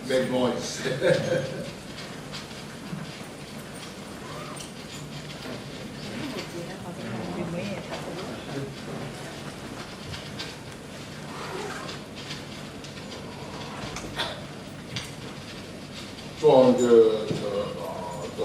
Make noise. 壮着的大道。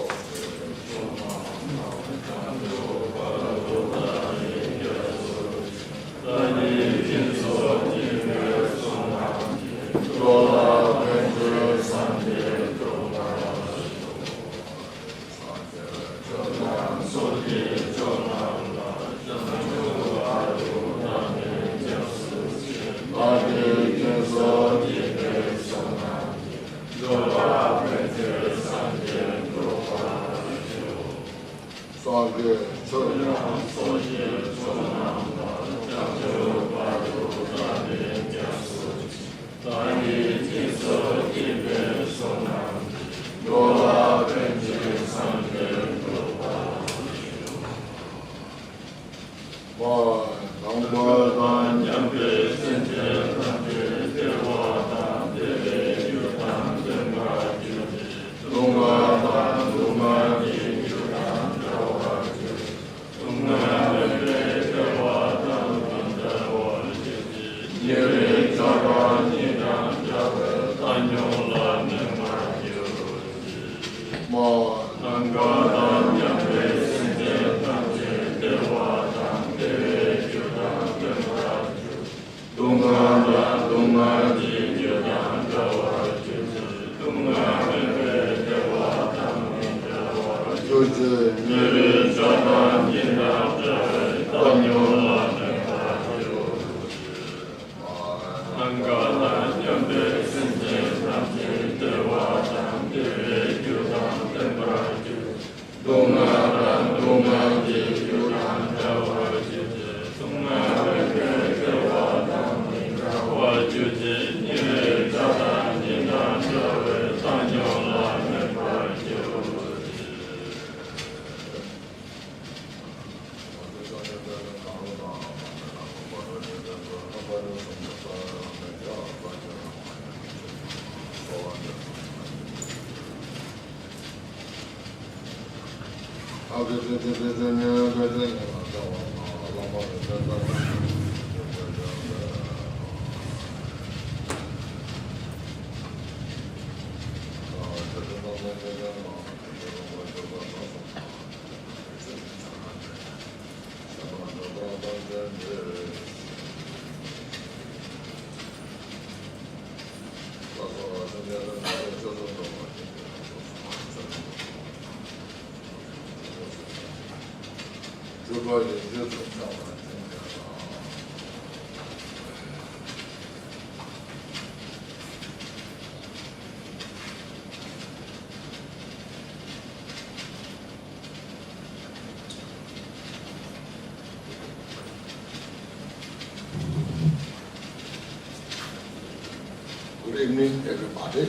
Good evening, everybody.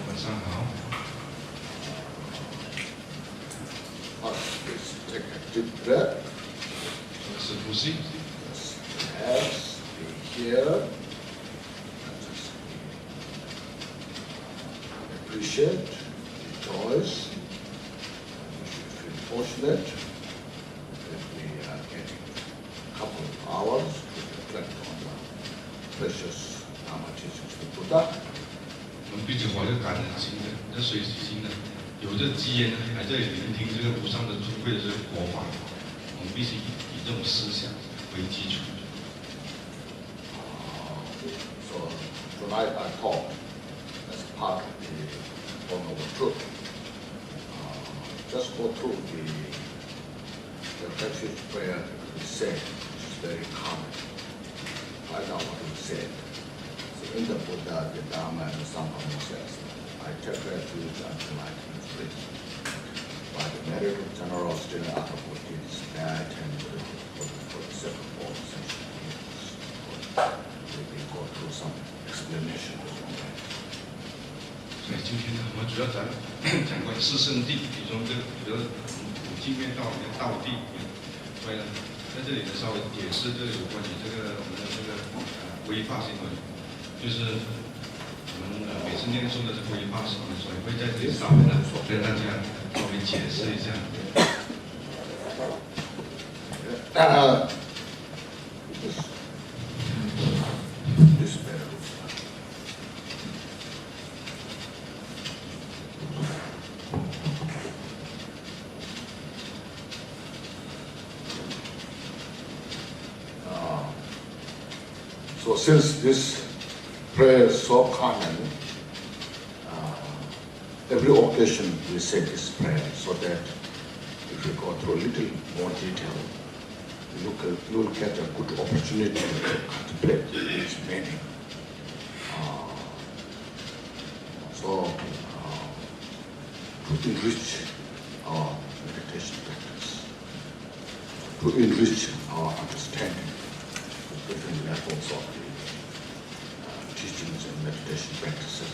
晚上好。 Let's take a deep breath. 深呼吸。 Yes, be here. Appreciate, rejoice. We should feel fortunate that we are getting a couple of hours to reflect on the precious Dharma teachings of the Buddha. 我们彼此怀着感恩心的、这随喜心的，有这机缘来这里聆听这个无上的尊贵的这个佛法，我们必须以这种思想为基础。 So tonight I talk as part of the One of the Truth. Just go through the passage where he said, which is very common. Find out what he said. So in the Buddha, the Dharma, and the Sangha says, I take refuge until I can free. By the merit of generosity and other Buddhists, may I attend for the sake of all sentient beings. We go through some explanation of that. 所以今天呢，我们主要讲关于四圣谛，其中这个比如五经面道跟道谛，所以呢，在这里呢稍微解释这个有关于这个我们的这个规划行为，就是我们每次念诵的是规划行为，所以会在这里稍微呢跟大家稍微解释一下。So since this prayer is so common, every occasion we say this prayer so that if you go through a little more detail, you will get a good opportunity to contemplate its meaning. To enrich our meditation practice, to enrich our understanding of different levels of the teachings and meditation practices.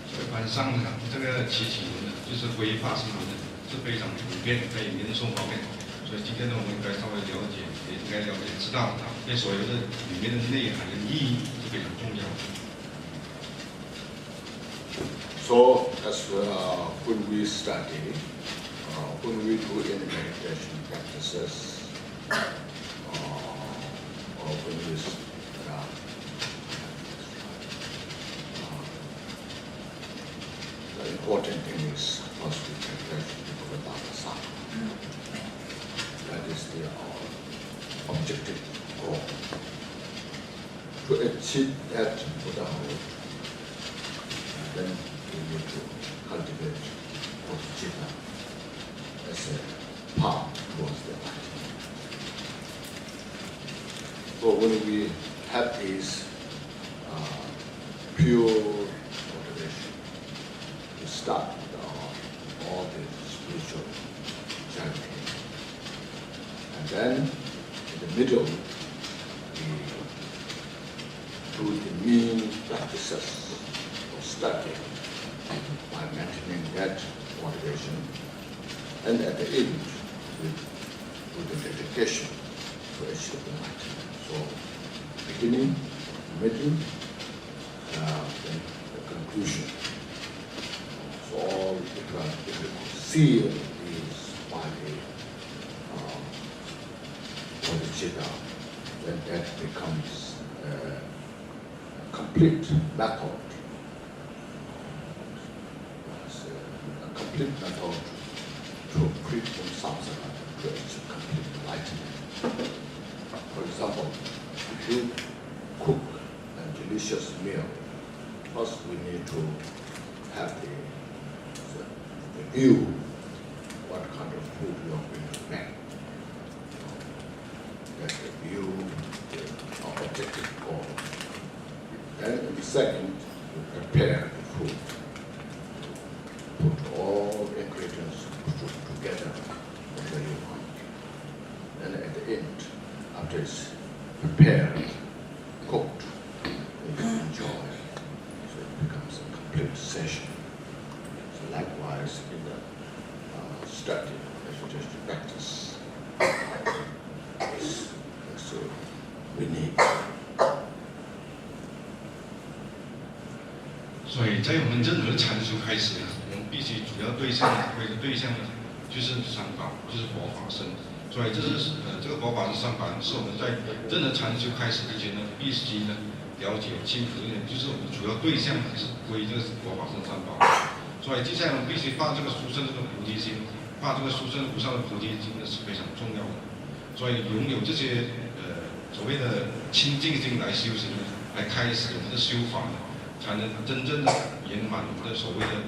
所以晚上呢，这个祈请文呢，就是规划性文呢，是非常普遍在念诵方面。所以今天呢，我们应该稍微了解，也应该了解知道，这所有的里面的内涵跟意义是非常重要的。So as when we study, when we do any meditation practices, or when we the important thing is first we can before the Dhamma. That is the objective goal. To achieve that Buddhahood, then we need to cultivate bodhicitta as a path towards the light. So when we have this pure motivation, we start all the spiritual journey. And then in the middle, we do the mean practices of study by maintaining that motivation. And at the end, we do the dedication to achieve enlightenment. So, beginning, middle, then the conclusion. So all if you see these five bodhicitta, then that becomes a complete method. A complete method to free from samsara, to achieve complete enlightenment. For example, if you cook a delicious meal, first we need to have the view what kind of food you are going to make. That's the view, the objective goal. Then in the second, you prepare the food. Put all ingredients together whatever you want. Then at the end, after it's prepared, cooked, you can enjoy. So it becomes a complete session. So likewise in the study, meditation practice, so we need. 所以在我们任何禅修开始呢，我们必须主要对象呢，就是三宝，就是佛法僧。所以这个佛法是三宝，是我们在任何禅修开始之前呢，必须呢了解清楚一点，就是我们主要对象是归这个佛法僧三宝。所以接下来我们必须发这个殊胜这个菩提心，发这个殊胜无上的菩提心呢是非常重要的。所以拥有这些所谓的清净心来修行呢，来开始我们的修法呢，才能真正的圆满我们的所谓的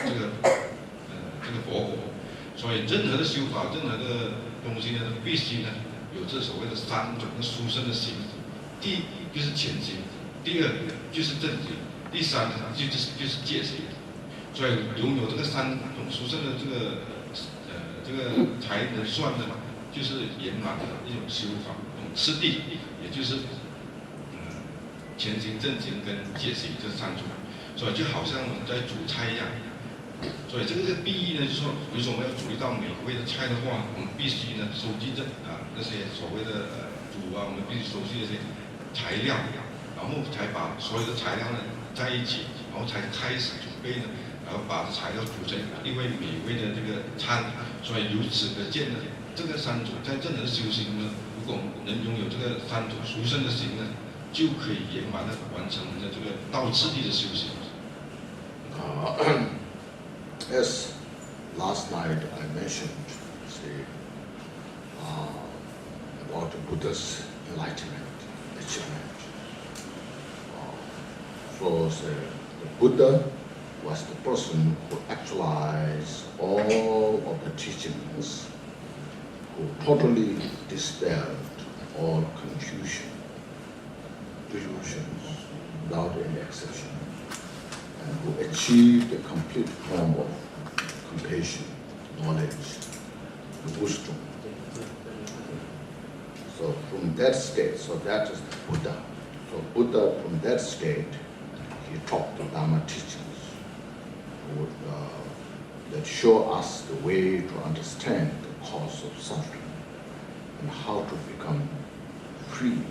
这个佛果。所以任何的修法，任何的东西呢，都必须呢有这所谓的三种的殊胜的心。第一就是潜心，第二就是正心，第三就是戒心。所以拥有这个三种殊胜的这个才能算的，就是圆满的一种修法。次第，也就是潜心、正心跟戒心这三种。所以就好像我们在煮菜一样。所以这个必义呢，就是说，比如说我们要煮一道美味的菜的话，我们必须呢收集那些所谓的煮啊，我们必须熟悉一些材料，然后才把所有的材料呢在一起，然后才开始准备呢，然后把材料煮成一味美味的这个餐。所以由此可见呢，这个三组在任何修行呢，如果能拥有这个三组殊胜的行呢，就可以圆满的完成的这个道次第的修行。As last night I mentioned, see, about the Buddha's enlightenment, achievement. So the Buddha was the person who actualized all of the teachings, who totally dispelled all confusion, delusions, without any exception, and who achieved a complete form of compassion, knowledge, and wisdom. So from that state, so that is the Buddha. So Buddha, from that state, he taught the Dharma teachings that show us the way to understand the cause of suffering and how to become free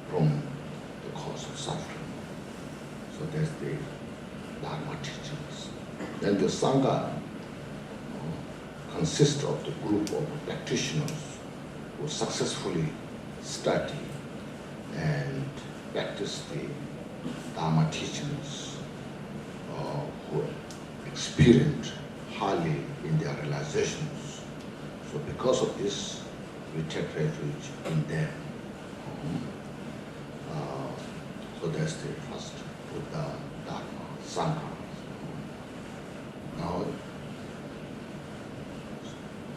from the cause of suffering. So that's the Dharma teachings. Then the Sangha consists of the group of practitioners who successfully study and practice the Dharma teachings, who experience highly in their realizations. So because of this, we take refuge in them. So that's the first Buddha, Dharma, Sangha. Now,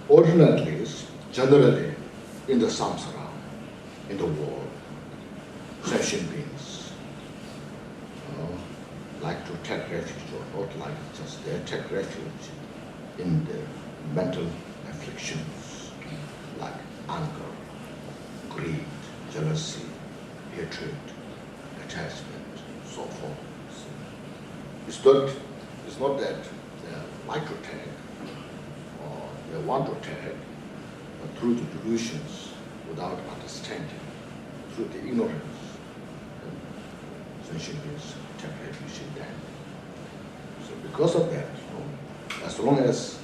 ordinarily, generally, in the samsara, in the world, sentient beings like to take refuge, or not like just they take refuge in the mental afflictions like anger, greed, jealousy, hatred, attachment, so forth. It's not that they like to take or they want to take, but through the delusions, without understanding, through the ignorance, sentient beings take refuge in them. So because of that, as long as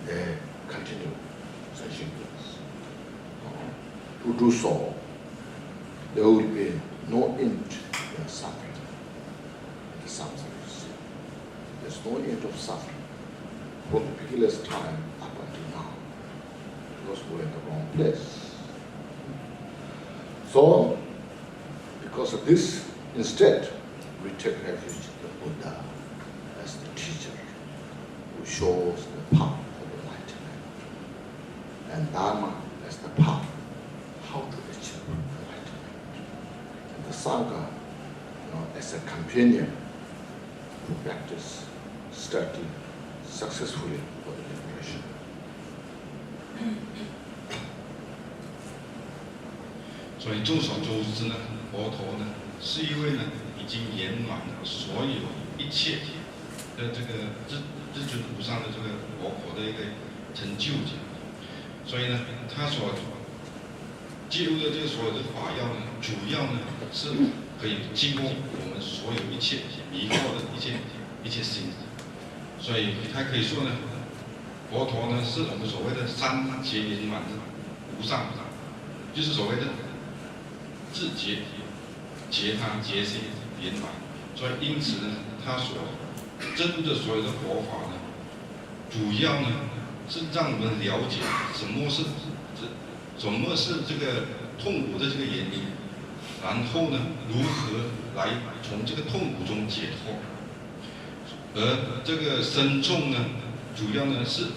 they continue, sentient beings, to do so, there will be no end to their suffering. The samsara. There's no end of suffering from the beginner's time up until now, because we're in the wrong place. So, because of this, instead, we take refuge in the Buddha as the teacher who shows the path of enlightenment, and Dharma as the path how to achieve enlightenment, and the Sangha as a companion to practice, study successfully for the liberation. 所以众所周知呢，佛陀呢是一位呢已经圆满了所有一切的这个至尊无上的这个佛的一个成就者。所以呢，他所介入的这个所有的法要呢，主要呢是可以经过我们所有一切迷惑的一切心。所以他可以说呢，佛陀呢是我们所谓的三劫圆满的无上，就是所谓的自觉、觉他、觉心圆满。所以因此呢，他所证的所有的佛法呢，主要呢是让我们了解什么是这个痛苦的这个原因，然后呢如何来从这个痛苦中解脱。而这个僧众呢，主要呢是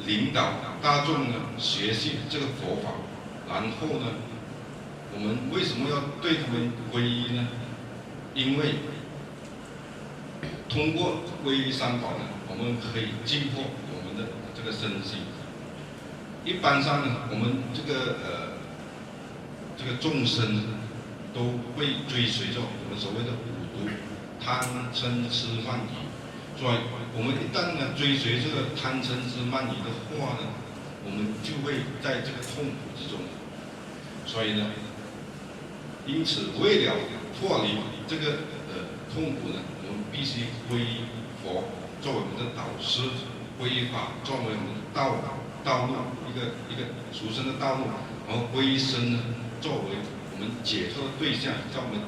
领导大众呢学习这个佛法，然后呢，我们为什么要对他们皈依呢？因为通过皈依三宝呢，我们可以净化我们的这个身心。一般上呢，我们这个众生都会追随着我们所谓的五毒。贪嗔痴慢疑，所以我们一旦呢追随这个贪嗔痴慢疑的话呢，我们就会在这个痛苦之中。所以呢，因此为了脱离这个痛苦呢，我们必须皈依佛作为我们的导师，皈依法作为我们的道路，一个殊胜的道路，然后皈依僧呢作为我们解脱的对象，叫我们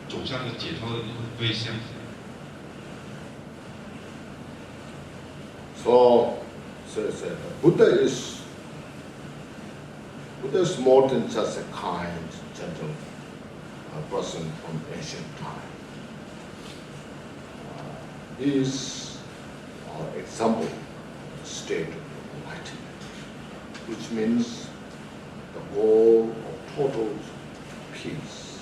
走向这个解脱的对象。So Buddha is more than just a kind, gentle person from ancient time. He is an example of the state of enlightenment, which means the goal of total peace,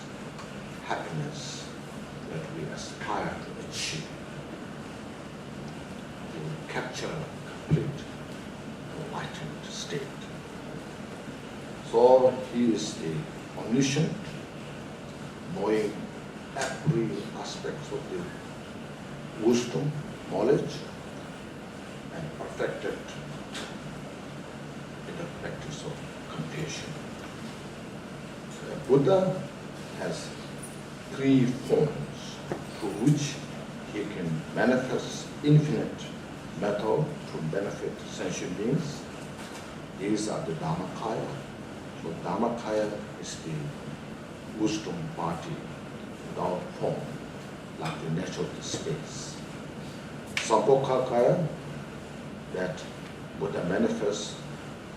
happiness that we aspire to achieve, to capture complete enlightened state. So he is the omniscient, knowing every aspect of the wisdom, knowledge, and perfected in the practice of compassion. The Buddha has three forms through which he can manifest infinite method to benefit sentient beings. These are the Dharmakaya. So Dharmakaya is the wisdom body without form, like the nature of the space. Sambhogakaya, that Buddha manifests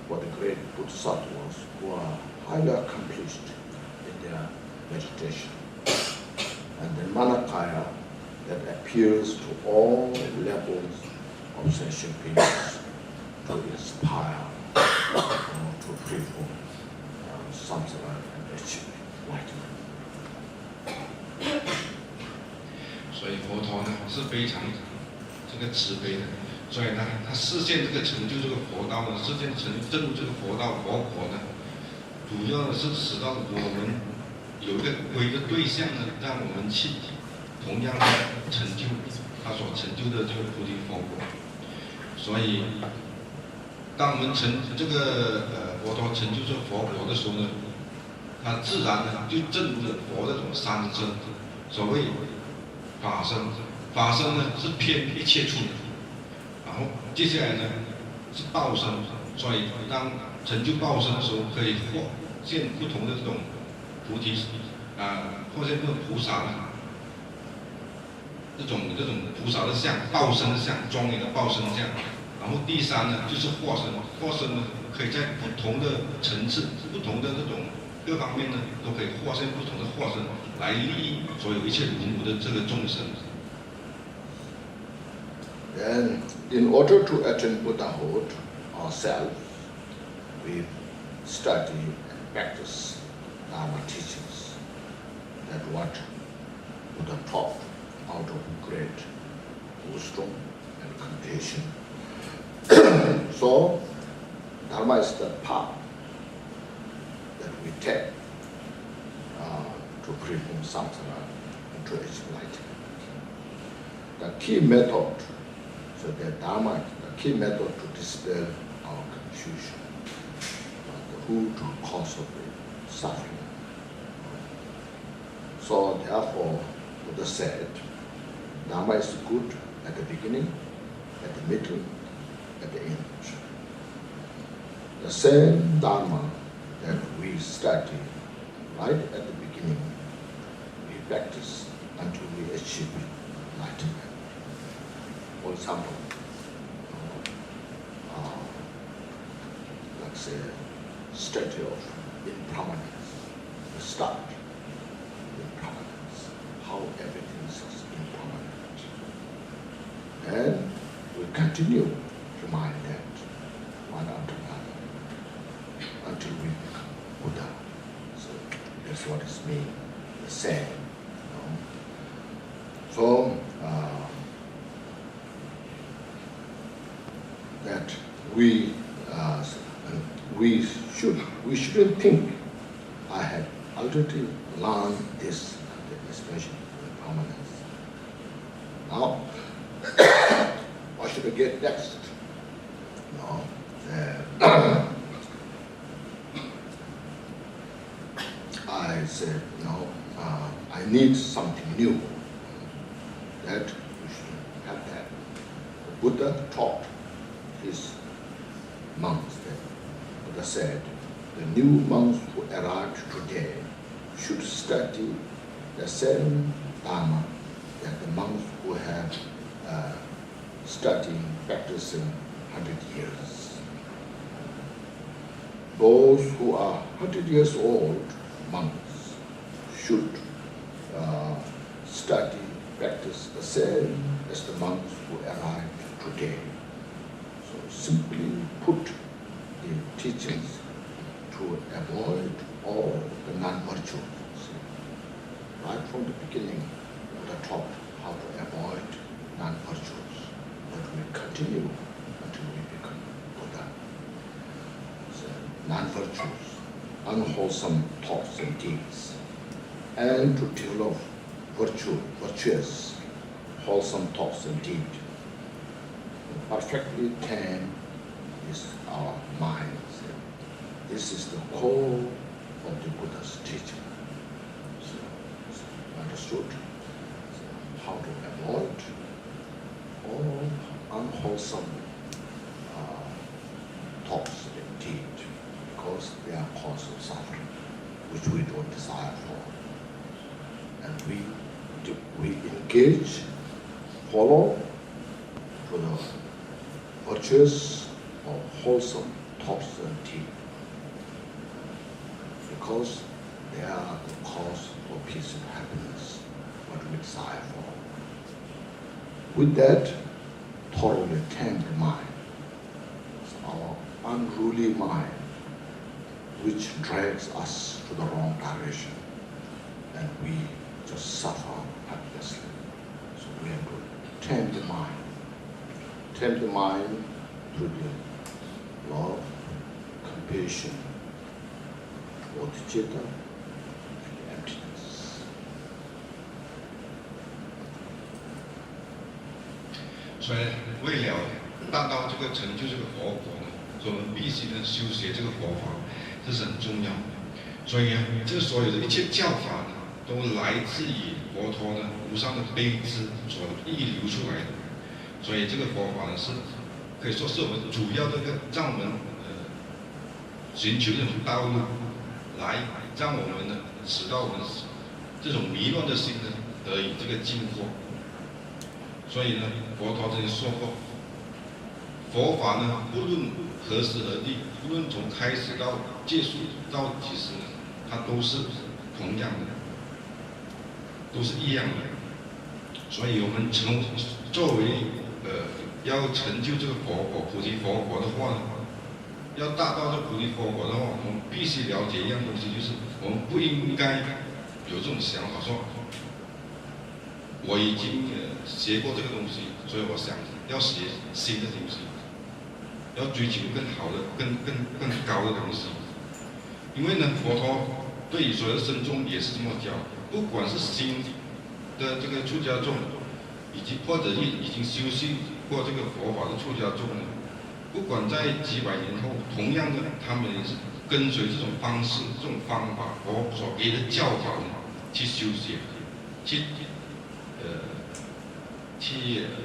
for the great Bodhisattvas who are highly accomplished in their meditation. And then Manakaya, that appears to all levels of sentient beings to inspire to free from samsara and achieve enlightenment. 所以佛陀呢是非常这个慈悲的，所以呢他实现这个成就这个佛道呢，实现证入这个佛道佛果呢，主要的是使到我们有一个归的对象呢，让我们去同样的成就他所成就的这个菩提佛果。所以，当我们这个佛陀成就这个佛果的时候呢，他自然呢就证入了佛的这种三身。所谓法身，法身呢是遍一切处的。然后接下来呢是报身，所以当成就报身的时候，可以获现不同的这种菩提或现不同菩萨呢，这种菩萨的像，报身的像，庄严的报身像。然后第三呢就是化身，化身呢可以在不同的层次、不同的这种各方面呢，都可以化现不同的化身，来利益所有一切轮回的这个众生。Then, in order to attain Buddhahood ourselves, we study and practice Dharma teachings. That what Buddha taught out of great wisdom and compassion. So, Dharma is the path that we take to free from samsara and to achieve enlightenment. The key method, so the Dharma, the key method to dispel our confusion, the root cause of the suffering. So therefore, Buddha said, Dharma is good at the beginning, at the middle, at the end. The same Dharma that we study right at the beginning, we practice until we achieve enlightenment. For example, let's say, study of impermanence. We start impermanence, how everything is impermanent. And we continue to mind that one after another until we become Buddha. So that's what is mean, the same. So that we shouldn't think I have already learned this expression of permanence. Now, what should I get next? No. said, I need something new. That we should have that. The Buddha taught his monks that Buddha said, the new monks who arrived today should study the same Dharma that the monks who have studied, practicing 100 years. Those who are 100 years old monks should study, practice the same as the monks who arrived today. So simply put the teachings to avoid all the non-virtues. Right from the beginning, Buddha taught how to avoid non-virtues, but we continue until we become Buddha. So, non-virtues, unwholesome thoughts and deeds, and to develop virtuous, wholesome thoughts and deeds. Perfectly tame is our mind. This is the core of the Buddha's teaching. So, understood how to avoid all unwholesome thoughts and deeds, because they are cause of suffering, which we don't desire for. And we engage, follow to the virtuous or wholesome thoughts and deeds, because they are the cause for peace and happiness, what we desire for. With that, thoroughly tame the mind. It's our unruly mind which drags us to the wrong direction, and we just suffer helplessly. So we have to tame the mind. Tame the mind through the love, compassion, bodhicitta, and emptiness. 所以，为了达到这个成就这个佛果呢，所以我们必须呢修学这个佛法，这是很重要的。所以呢，这所有的一切教法呢，都来自于佛陀呢无上的悲智所溢流出来的。所以这个佛法呢是可以说是我们主要的一个让我们寻求这种道路，来让我们呢使到我们这种迷乱的心呢得以这个净化。所以呢，佛陀曾经说过，佛法呢不论何时何地，不论从开始到结束到几时呢，它都是同样的，都是一样的。所以我们作为要成就这个佛果、菩提佛果的话呢，要达到这菩提佛果的话，我们必须了解一样东西，就是我们不应该有这种想法说，我已经学过这个东西，所以我想要学新的东西，要追求更好的、更高的东西。因为呢，佛陀对于所有的僧众也是这么教，不管是新的这个出家众，以及或者已经修习过这个佛法的出家众呢，不管在几百年后，同样的，他们也是跟随这种方式、这种方法，佛所给的教法呢，去修学，去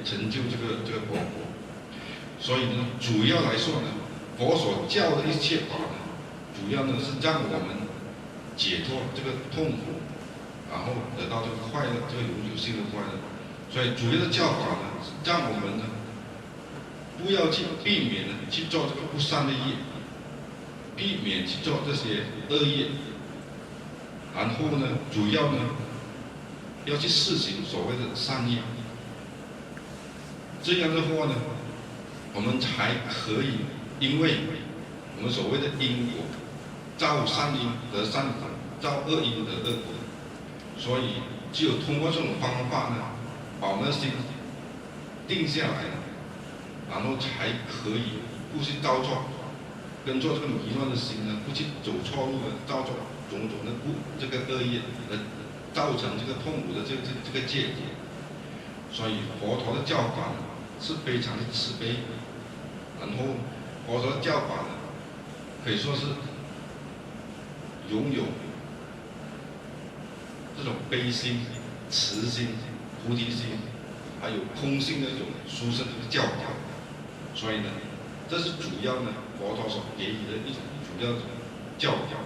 成就这个佛果。所以呢，主要来说呢，佛所教的一切法呢，主要呢是让我们解脱这个痛苦，然后得到这个快乐，这个永久性的快乐。所以主要的教法呢，让我们呢不要去避免呢去做这个不善的业，避免去做这些恶业，然后呢，主要呢要去实行所谓的善业。这样的话呢，我们才可以，因为我们所谓的因果，造善因得善果，造恶因得恶果。所以只有通过这种方法呢，把我们的心定下来了，然后才可以不去造作，跟着这个迷乱的心呢，不去走错路的，造作种种的这个恶业，而造成这个痛苦的这个结果。所以佛陀的教法呢是非常的慈悲，然后佛陀的教法呢可以说是拥有这种悲心、慈心、菩提心，还有空性的一种殊胜的教条。所以呢，这是主要呢佛陀所给予的一种主要的教条。